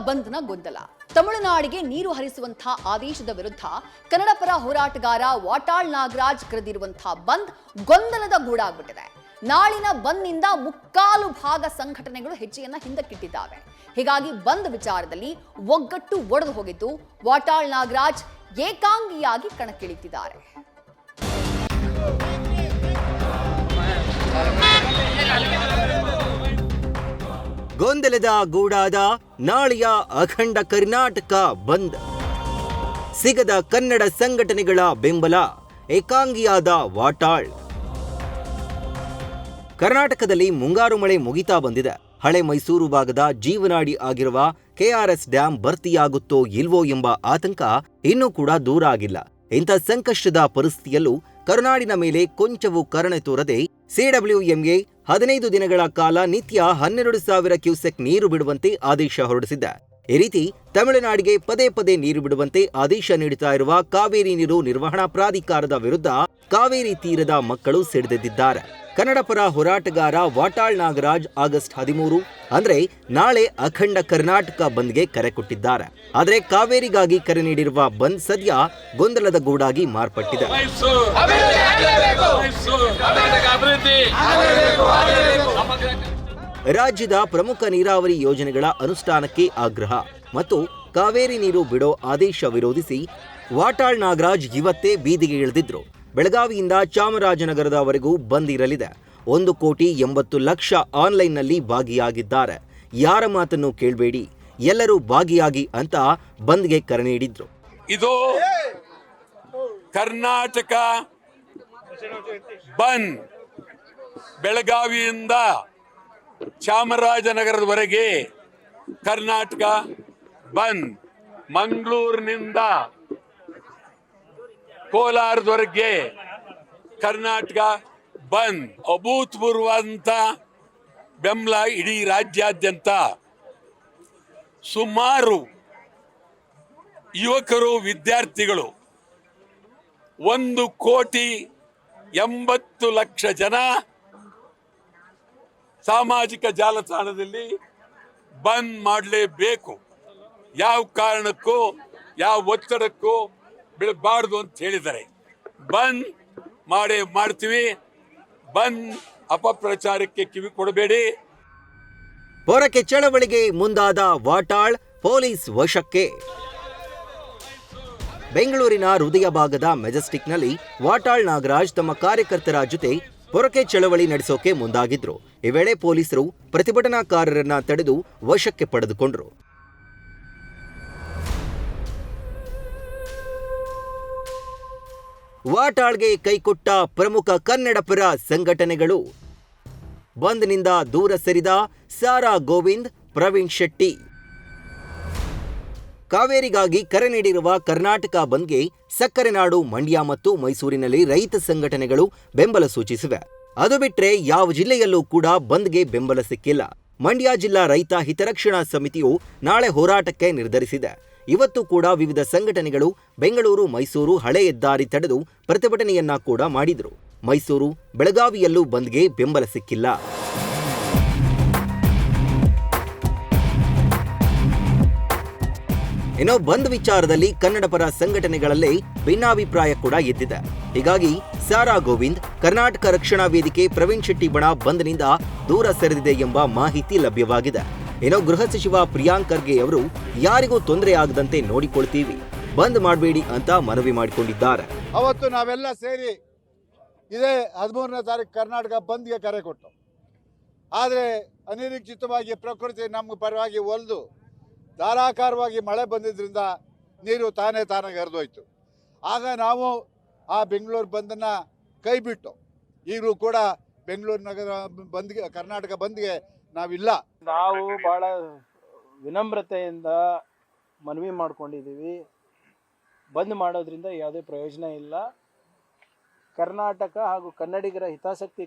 ಬಂದ್ನ ಗೊಂದಲ. ತಮಿಳುನಾಡಿಗೆ ನೀರು ಹರಿಸುವಂತಹ ಆದೇಶದ ವಿರುದ್ಧ ಕನ್ನಡ ಪರ ಹೋರಾಟಗಾರ ವಾಟಾಳ್ ನಾಗರಾಜ್ ಕರೆದಿರುವಂತಹ ಬಂದ್ ಗೊಂದಲದ ಗೂಡಾಗ್ಬಿಟ್ಟಿದೆ. ನಾಳಿನ ಬಂದ್ನಿಂದ ಮುಕ್ಕಾಲು ಭಾಗ ಸಂಘಟನೆಗಳು ಹೆಜ್ಜೆಯನ್ನ ಹಿಂದಕ್ಕಿಟ್ಟಿದ್ದಾವೆ. ಹೀಗಾಗಿ ಬಂದ್ ವಿಚಾರದಲ್ಲಿ ಒಗ್ಗಟ್ಟು ಒಡೆದು ಹೋಗಿದ್ದು ವಾಟಾಳ್ ನಾಗರಾಜ್ ಏಕಾಂಗಿಯಾಗಿ ಕಣಕ್ಕಿಳಿತಿದ್ದಾರೆ. ಗೊಂದಲದ ಗೂಡಾದ ನಾಳೆಯ ಅಖಂಡ ಕರ್ನಾಟಕ ಬಂದ್. ಸಿಗದ ಕನ್ನಡ ಸಂಘಟನೆಗಳ ಬೆಂಬಲ, ಏಕಾಂಗಿಯಾದ ವಾಟಾಳ್. ಕರ್ನಾಟಕದಲ್ಲಿ ಮುಂಗಾರು ಮಳೆ ಮುಗಿತಾ ಬಂದಿದೆ. ಹಳೆ ಮೈಸೂರು ಭಾಗದ ಜೀವನಾಡಿ ಆಗಿರುವ ಕೆಆರ್ಎಸ್ ಡ್ಯಾಂ ಭರ್ತಿಯಾಗುತ್ತೋ ಇಲ್ವೋ ಎಂಬ ಆತಂಕ ಇನ್ನೂ ಕೂಡ ದೂರ ಆಗಿಲ್ಲ. ಇಂಥ ಸಂಕಷ್ಟದ ಪರಿಸ್ಥಿತಿಯಲ್ಲೂ ಕರುನಾಡಿನ ಮೇಲೆ ಕೊಂಚವೂ ಕರುಣೆ ತೋರದೆ ಸಿಡಬ್ಲ್ಯೂಎಂಎ 15 ದಿನಗಳ ಕಾಲ ನಿತ್ಯ 12,000 ಕ್ಯೂಸೆಕ್ ನೀರು ಬಿಡುವಂತೆ ಆದೇಶ ಹೊರಡಿಸಿದೆ. ಈ ರೀತಿ ತಮಿಳುನಾಡಿಗೆ ಪದೇ ಪದೇ ನೀರು ಬಿಡುವಂತೆ ಆದೇಶ ನೀಡುತ್ತಾ ಇರುವ ಕಾವೇರಿ ನೀರು ನಿರ್ವಹಣಾ ಪ್ರಾಧಿಕಾರದ ವಿರುದ್ಧ ಕಾವೇರಿ ತೀರದ ಮಕ್ಕಳು ಸಿಡಿದೆದ್ದಿದ್ದಾರೆ. ಕನ್ನಡ ಪರ ಹೋರಾಟಗಾರ ವಾಟಾಳ್ ನಾಗರಾಜ್ ಆಗಸ್ಟ್ 13 ಅಂದ್ರೆ ನಾಳೆ ಅಖಂಡ ಕರ್ನಾಟಕ ಬಂದ್ಗೆ ಕರೆ ಕೊಟ್ಟಿದ್ದಾರೆ. ಆದರೆ ಕಾವೇರಿಗಾಗಿ ಕರೆ ನೀಡಿರುವ ಬಂದ್ ಸದ್ಯ ಗೊಂದಲದ ಗೂಡಾಗಿ ಮಾರ್ಪಟ್ಟಿದೆ. ರಾಜ್ಯದ ಪ್ರಮುಖ ನೀರಾವರಿ ಯೋಜನೆಗಳ ಅನುಷ್ಠಾನಕ್ಕೆ ಆಗ್ರಹ ಮತ್ತು ಕಾವೇರಿ ನೀರು ಬಿಡೋ ಆದೇಶ ವಿರೋಧಿಸಿ ವಾಟಾಳ್ ನಾಗರಾಜ್ ಇವತ್ತೇ ಬೀದಿಗೆ ಇಳಿದಿದ್ರು. ಬೆಳಗಾವಿಯಿಂದ ಚಾಮರಾಜನಗರದವರೆಗೂ ಬಂದ್ ಇರಲಿದೆ. 1,80,00,000 ಆನ್ಲೈನ್ನಲ್ಲಿ ಭಾಗಿಯಾಗಿದ್ದಾರೆ. ಯಾರ ಮಾತನ್ನು ಕೇಳಬೇಡಿ, ಎಲ್ಲರೂ ಭಾಗಿಯಾಗಿ ಅಂತ ಬಂದ್ಗೆ ಕರೆ ನೀಡಿದ್ರು. ಇದು ಕರ್ನಾಟಕ ಬಂದ್. ಬೆಳಗಾವಿಯಿಂದ ಚಾಮರಾಜನಗರದವರೆಗೆ ಕರ್ನಾಟಕ ಬಂದ್. ಮಂಗಳೂರಿನಿಂದ ಕೋಲಾರದವರೆಗೆ ಕರ್ನಾಟಕ ಬಂದ್. ಅಭೂತಪೂರ್ವವಾದಂಥ ಬೆಂಬಲ ಇಡೀ ರಾಜ್ಯಾದ್ಯಂತ. ಸುಮಾರು ಯುವಕರು, ವಿದ್ಯಾರ್ಥಿಗಳು 1,80,00,000 ಜನ ಸಾಮಾಜಿಕ ಜಾಲತಾಣದಲ್ಲಿ ಬಂದ್ ಮಾಡಲೇಬೇಕು, ಯಾವ ಕಾರಣಕ್ಕೂ ಯಾವ ಒತ್ತಡಕ್ಕೂ ಬೀಳಬಾರ್ದು ಅಂತ ಹೇಳಿದ್ದಾರೆ. ಬಂದ್ ಮಾಡ್ತೀವಿ. ಬಂದ್ ಅಪಪ್ರಚಾರಕ್ಕೆ ಕಿವಿ ಕೊಡಬೇಡಿ. ಪೊರಕೆ ಚಳವಳಿಗೆ ಮುಂದಾದ ವಾಟಾಳ್ ಪೊಲೀಸ್ ವಶಕ್ಕೆ. ಬೆಂಗಳೂರಿನ ಹೃದಯ ಭಾಗದ ಮೆಜೆಸ್ಟಿಕ್ನಲ್ಲಿ ವಾಟಾಳ್ ನಾಗರಾಜ್ ತಮ್ಮ ಕಾರ್ಯಕರ್ತರ ಜೊತೆ ಪೊರಕೆ ಚಳವಳಿ ನಡೆಸೋಕೆ ಮುಂದಾಗಿದ್ರು. ಈ ವೇಳೆ ಪೊಲೀಸರು ಪ್ರತಿಭಟನಾಕಾರರನ್ನ ತಡೆದು ವಶಕ್ಕೆ ಪಡೆದುಕೊಂಡರು. ವಾಟಾಳ್ಗೆ ಕೈಕೊಟ್ಟ ಪ್ರಮುಖ ಕನ್ನಡ ಪರ ಸಂಘಟನೆಗಳು. ಬಂದ್ನಿಂದ ದೂರ ಸರಿದ ಸಾರಾ ಗೋವಿಂದ್, ಪ್ರವೀಣ್ ಶೆಟ್ಟಿ. ಕಾವೇರಿಗಾಗಿ ಕರೆ ನೀಡಿರುವ ಕರ್ನಾಟಕ ಬಂದ್ಗೆ ಸಕ್ಕರೆ ನಾಡು ಮಂಡ್ಯ ಮತ್ತು ಮೈಸೂರಿನಲ್ಲಿ ರೈತ ಸಂಘಟನೆಗಳು ಬೆಂಬಲ ಸೂಚಿಸಿವೆ. ಅದು ಬಿಟ್ರೆ ಯಾವ ಜಿಲ್ಲೆಯಲ್ಲೂ ಕೂಡ ಬಂದ್ಗೆ ಬೆಂಬಲ ಸಿಕ್ಕಿಲ್ಲ. ಮಂಡ್ಯ ಜಿಲ್ಲಾ ರೈತ ಹಿತರಕ್ಷಣಾ ಸಮಿತಿಯು ನಾಳೆ ಹೋರಾಟಕ್ಕೆ ನಿರ್ಧರಿಸಿದೆ. ಇವತ್ತು ಕೂಡ ವಿವಿಧ ಸಂಘಟನೆಗಳು ಬೆಂಗಳೂರು, ಮೈಸೂರು ಹಳೆ ಹೆದ್ದಾರಿ ತಡೆದು ಪ್ರತಿಭಟನೆಯನ್ನ ಕೂಡ ಮಾಡಿದ್ರು. ಮೈಸೂರು, ಬೆಳಗಾವಿಯಲ್ಲೂ ಬಂದ್ಗೆ ಬೆಂಬಲ ಸಿಕ್ಕಿಲ್ಲ. ಇನ್ನು ಬಂದ್ ವಿಚಾರದಲ್ಲಿ ಕನ್ನಡ ಪರ ಸಂಘಟನೆಗಳಲ್ಲೇ ಭಿನ್ನಾಭಿಪ್ರಾಯ ಕೂಡ ಎದ್ದಿದೆ. ಹೀಗಾಗಿ ಸಾರಾ ಗೋವಿಂದ್, ಕರ್ನಾಟಕ ರಕ್ಷಣಾ ವೇದಿಕೆ, ಪ್ರವೀಣ್ ಶೆಟ್ಟಿ ಬಣ ಬಂದ್ನಿಂದ ದೂರ ಸರಿದಿದೆ ಎಂಬ ಮಾಹಿತಿ ಲಭ್ಯವಾಗಿದೆ. ಇನ್ನು ಗೃಹ ಸಚಿವ ಪ್ರಿಯಾಂಕ್ ಖರ್ಗೆ ಅವರು ಯಾರಿಗೂ ತೊಂದರೆ ಆಗದಂತೆ ನೋಡಿಕೊಳ್ತೀವಿ, ಬಂದ್ ಮಾಡಬೇಡಿ ಅಂತ ಮನವಿ ಮಾಡಿಕೊಂಡಿದ್ದಾರೆ. ಅವತ್ತು ನಾವೆಲ್ಲ ಸೇರಿ ಇದೇ 13ನೇ ತಾರೀಕು ಕರ್ನಾಟಕ ಬಂದ್ಗೆ ಕರೆ ಕೊಟ್ಟು, ಆದರೆ ಅನಿರೀಕ್ಷಿತವಾಗಿ ಪ್ರಕೃತಿ ನಮ್ಮ ಪರವಾಗಿ ಒಲ್ದು ಧಾರಾಕಾರವಾಗಿ ಮಳೆ ಬಂದಿದ್ದರಿಂದ ನೀರು ತಾನಾಗಿ ಹರಿದೋಯ್ತು. ಆಗ ನಾವು ಆ ಬೆಂಗಳೂರು ಬಂದನ್ನು ಕೈ ಬಿಟ್ಟು ಈಗಲೂ ಕೂಡ ಬೆಂಗಳೂರು ನಗರ ಬಂದ್ಗೆ, ಕರ್ನಾಟಕ ಬಂದ್ಗೆ ನಾವಿಲ್ಲ. ನಾವು ಭಾಳ ವಿನಮ್ರತೆಯಿಂದ ಮನವಿ ಮಾಡ್ಕೊಂಡಿದ್ದೀವಿ. ಬಂದ್ ಮಾಡೋದ್ರಿಂದ ಯಾವುದೇ ಪ್ರಯೋಜನ ಇಲ್ಲ. ಕರ್ನಾಟಕ ಹಾಗೂ ಕನ್ನಡಿಗರ ಹಿತಾಸಕ್ತಿ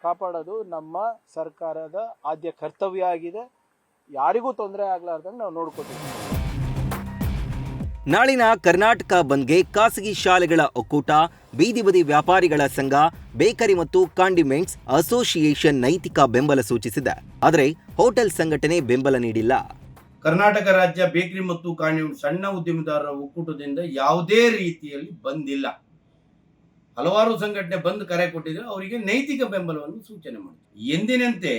ಕಾಪಾಡೋದು ನಮ್ಮ ಸರ್ಕಾರದ ಆದ್ಯ ಕರ್ತವ್ಯ ಆಗಿದೆ. ಯಾರಿಗೂ ತೊಂದರೆ ಆಗ್ಲಾರ್ದಂಗೆ ನಾವು ನೋಡ್ಕೊತೀವಿ. ನಾಳಿನ ಕರ್ನಾಟಕ ಬಂದ್ಗೆ ಖಾಸಗಿ ಶಾಲೆಗಳ ಒಕ್ಕೂಟ, ಬೀದಿ ಬದಿ ವ್ಯಾಪಾರಿಗಳ ಸಂಘ, ಬೇಕರಿ ಮತ್ತು ಕಾಂಡಿಮೆಂಟ್ಸ್ ಅಸೋಸಿಯೇಷನ್ ನೈತಿಕ ಬೆಂಬಲ ಸೂಚಿಸಿದೆ. ಆದರೆ ಹೋಟೆಲ್ ಸಂಘಟನೆ ಬೆಂಬಲ ನೀಡಿಲ್ಲ. ಕರ್ನಾಟಕ ರಾಜ್ಯ ಬೇಕರಿ ಮತ್ತು ಸಣ್ಣ ಉದ್ಯಮಿದಾರರ ಒಕ್ಕೂಟದಿಂದ ಯಾವುದೇ ರೀತಿಯಲ್ಲಿ ಬಂದಿಲ್ಲ. ಹಲವಾರು ಸಂಘಟನೆ ಬಂದ್ ಕರೆ ಕೊಟ್ಟಿದ್ರೆ ಅವರಿಗೆ ನೈತಿಕ ಬೆಂಬಲವನ್ನು ಸೂಚನೆ ಮಾಡಿದೆ. ಎಂದಿನಂತೆ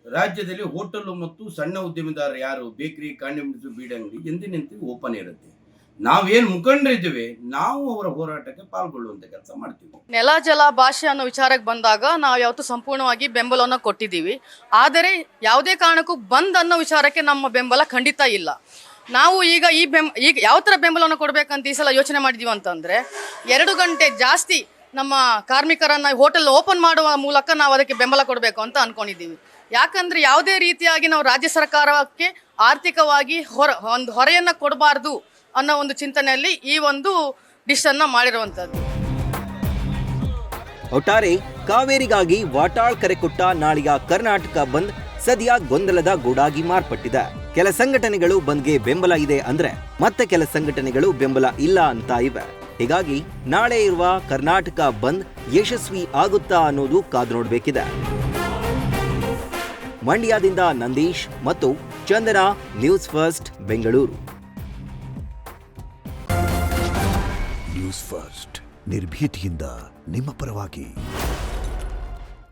ರಾಜ್ಯದಲ್ಲಿ ಹೋಟೆಲ್ ಮತ್ತು ಸಣ್ಣ ಉದ್ಯಮಿದಾರರು ಯಾರು ಬೇಕರಿ, ಕಾಂಡಿಮೆಂಟ್ಸ್, ಬೀಡಂಗಡಿ ಎಂದಿನಂತೆ ಓಪನ್ ಇರುತ್ತೆ. ನಾವೇನು ಮುಖಂಡರಿದ್ದೇವೆ, ನಾವು ಅವರ ಹೋರಾಟಕ್ಕೆ ಪಾಲ್ಗೊಳ್ಳುವಂತ ಕೆಲಸ ಮಾಡ್ತೀವಿ. ನೆಲ, ಜಲ, ಭಾಷೆ ಅನ್ನೋ ವಿಚಾರಕ್ಕೆ ಬಂದಾಗ ನಾವು ಯಾವತ್ತೂ ಸಂಪೂರ್ಣವಾಗಿ ಬೆಂಬಲವನ್ನು ಕೊಟ್ಟಿದ್ದೀವಿ. ಆದರೆ ಯಾವುದೇ ಕಾರಣಕ್ಕೂ ಬಂದ್ ಅನ್ನೋ ವಿಚಾರಕ್ಕೆ ನಮ್ಮ ಬೆಂಬಲ ಖಂಡಿತ ಇಲ್ಲ. ನಾವು ಈಗ ಈಗ ಯಾವ ಥರ ಬೆಂಬಲವನ್ನು ಕೊಡಬೇಕಂತ ಈ ಸಲ ಯೋಚನೆ ಮಾಡಿದ್ದೀವಿ ಅಂತಂದರೆ, 2 ಗಂಟೆ ಜಾಸ್ತಿ ನಮ್ಮ ಕಾರ್ಮಿಕರನ್ನು ಹೋಟೆಲ್ ಓಪನ್ ಮಾಡುವ ಮೂಲಕ ನಾವು ಅದಕ್ಕೆ ಬೆಂಬಲ ಕೊಡಬೇಕು ಅಂತ ಅಂದ್ಕೊಂಡಿದ್ದೀವಿ. ಯಾಕಂದರೆ ಯಾವುದೇ ರೀತಿಯಾಗಿ ನಾವು ರಾಜ್ಯ ಸರ್ಕಾರಕ್ಕೆ ಆರ್ಥಿಕವಾಗಿ ಒಂದು ಹೊರೆಯನ್ನು ಕೊಡಬಾರ್ದು ಅನ್ನೋ ಒಂದು ಚಿಂತನೆಯಲ್ಲಿ ಈ ಒಂದು ಡಿಶನ್ನು ಮಾಡಿರುವಂಥದ್ದು. ಒಟ್ಟಾರೆ ಕಾವೇರಿಗಾಗಿ ವಾಟಾಳ್ ಕರೆ ಕೊಟ್ಟ ನಾಳಿನ ಕರ್ನಾಟಕ ಬಂದ್ ಸದ್ಯ ಗೊಂದಲದ ಗೂಡಾಗಿ ಮಾರ್ಪಟ್ಟಿದೆ. ಕೆಲ ಸಂಘಟನೆಗಳು ಬಂದ್ಗೆ ಬೆಂಬಲ ಇದೆ ಅಂದ್ರೆ ಮತ್ತೆ ಕೆಲ ಸಂಘಟನೆಗಳು ಬೆಂಬಲ ಇಲ್ಲ ಅಂತ ಇವೆ. ಹೀಗಾಗಿ ನಾಳೆ ಇರುವ ಕರ್ನಾಟಕ ಬಂದ್ ಯಶಸ್ವಿ ಆಗುತ್ತಾ ಅನ್ನೋದು ಕಾದು ನೋಡಬೇಕಿದೆ. ಮಂಡ್ಯದಿಂದ ನಂದೀಶ್ ಮತ್ತು Chandana, news first, Bengaluru. News first ನಿರ್ಭೀತಿಯಿಂದ ನಿಮ್ಮ ಪರವಾಗಿ.